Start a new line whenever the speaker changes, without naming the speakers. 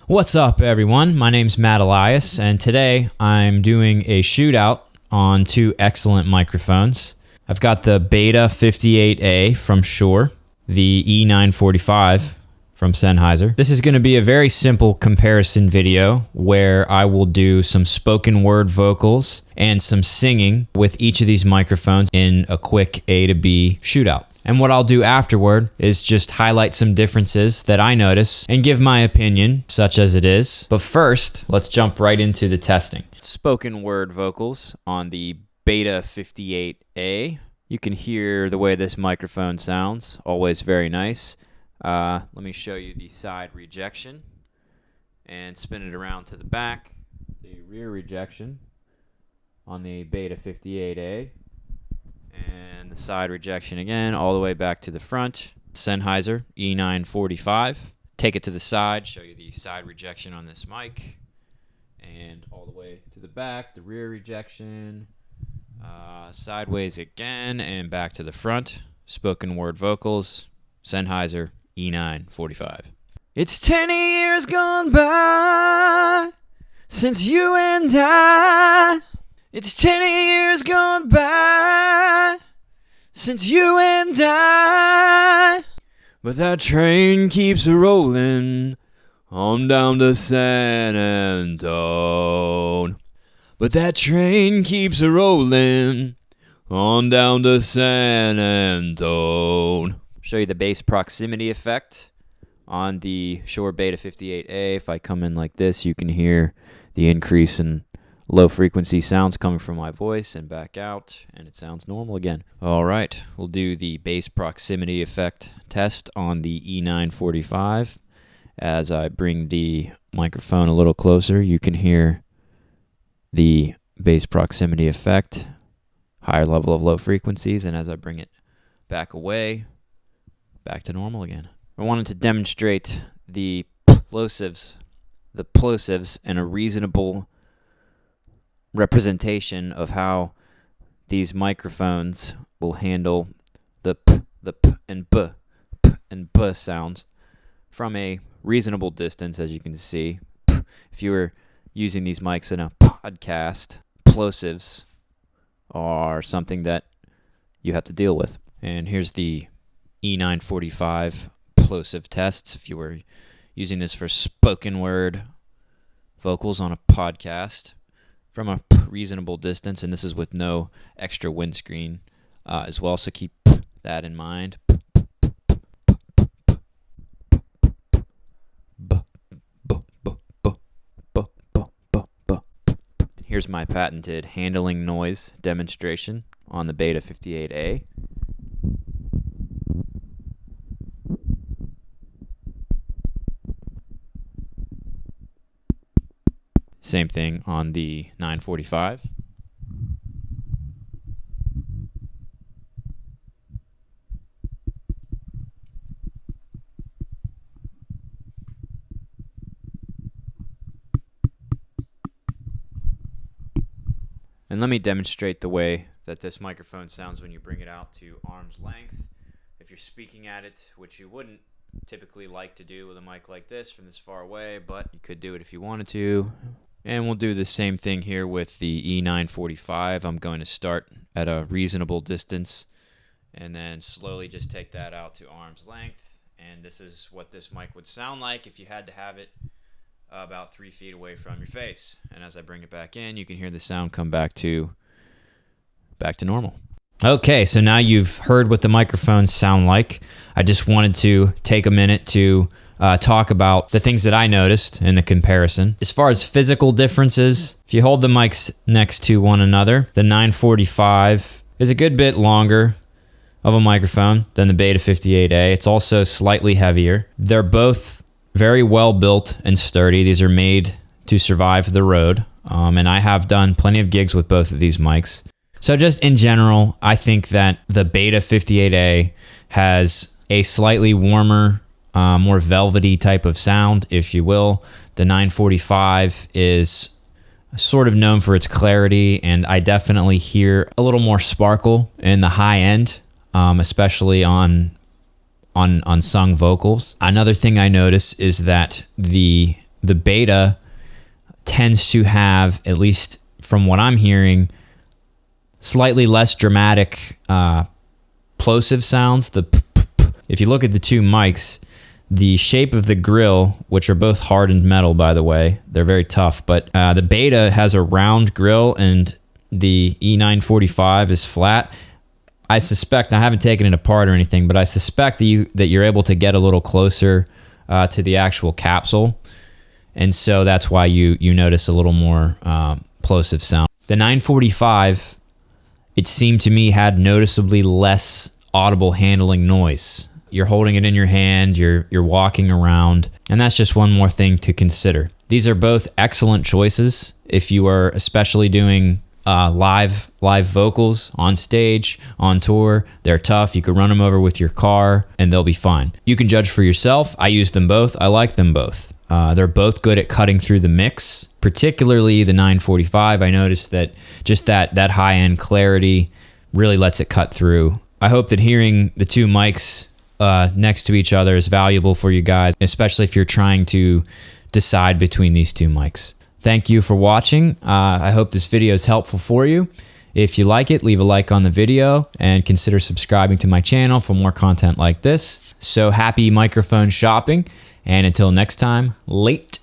What's up, everyone? My name's Matt Elias, and today I'm doing a shootout on two excellent microphones. I've got the Beta 58A from Shure, the E945 from Sennheiser. This is going to be a very simple comparison video where I will do some spoken word vocals and some singing with each of these microphones in a quick A to B shootout. And what I'll do afterward is just highlight some differences that I notice and give my opinion, such as it is. But first, let's jump right into the testing. Spoken word vocals on the Beta 58A. You can hear the way this microphone sounds, always very nice. Let me show you the side rejection and spin it around to the back. The rear rejection on the Beta 58A. And the side rejection again, all the way back to the front. Sennheiser e945. Take it to the side, show you the side rejection on this mic. And all the way to the back, the rear rejection. Sideways again, and back to the front. Spoken word vocals, Sennheiser e945. It's 10 years gone by since you and I. It's 10 years gone by since you and I. But that train keeps rolling on down to San Antone. But that train keeps rolling on down to San Antone. Show you the bass proximity effect on the Shure Beta 58A. If I come in like this, you can hear the increase in low frequency sounds coming from my voice and back out, and it sounds normal again. All right, we'll do the bass proximity effect test on the E945. As I bring the microphone a little closer, you can hear the bass proximity effect, higher level of low frequencies, and as I bring it back away, back to normal again. I wanted to demonstrate the plosives and a reasonable representation of how these microphones will handle the p and b sounds from a reasonable distance, as you can see. If you were using these mics in a podcast, plosives are something that you have to deal with. And here's the E945 plosive tests. If you were using this for spoken word vocals on a podcast from a reasonable distance, and this is with no extra windscreen as well, so keep that in mind. Here's my patented handling noise demonstration on the Beta 58A. Same thing on the 945. And let me demonstrate the way that this microphone sounds when you bring it out to arm's length. If you're speaking at it, which you wouldn't typically like to do with a mic like this from this far away, but you could do it if you wanted to. And we'll do the same thing here with the E945. I'm going to start at a reasonable distance and then slowly just take that out to arm's length. And this is what this mic would sound like if you had to have it about 3 feet away from your face. And as I bring it back in, you can hear the sound come back to normal. Okay, so now you've heard what the microphones sound like. I just wanted to take a minute to talk about the things that I noticed in the comparison. As far as physical differences, if you hold the mics next to one another, the 945 is a good bit longer of a microphone than the Beta 58A. It's also slightly heavier. They're both very well built and sturdy. These are made to survive the road, and I have done plenty of gigs with both of these mics. So just in general, I think that the Beta 58A has a slightly warmer, more velvety type of sound, if you will. The 945 is sort of known for its clarity, and I definitely hear a little more sparkle in the high end, especially on sung vocals. Another thing I notice is that the The Beta tends to have, at least from what I'm hearing, slightly less dramatic plosive sounds. If you look at the two mics, the shape of the grill, which are both hardened metal, by the way, they're very tough, but the Beta has a round grill and the E945 is flat. I suspect, I haven't taken it apart or anything, but I suspect that you're able to get a little closer to the actual capsule, and so that's why you notice a little more plosive sound. The 945, it seemed to me, had noticeably less audible handling noise. You're holding it in your hand, you're walking around, and that's just one more thing to consider. These are both excellent choices if you are especially doing live vocals on stage, on tour. They're tough. You can run them over with your car and they'll be fine. You can judge for yourself. I use them both. I like them both. They're both good at cutting through the mix, particularly the 945. I noticed that just that high-end clarity really lets it cut through. I hope that hearing the two mics next to each other is valuable for you guys, especially if you're trying to decide between these two mics. Thank you for watching. I hope this video is helpful for you. If you like it, leave a like on the video and consider subscribing to my channel for more content like this. So happy microphone shopping, and until next time, late.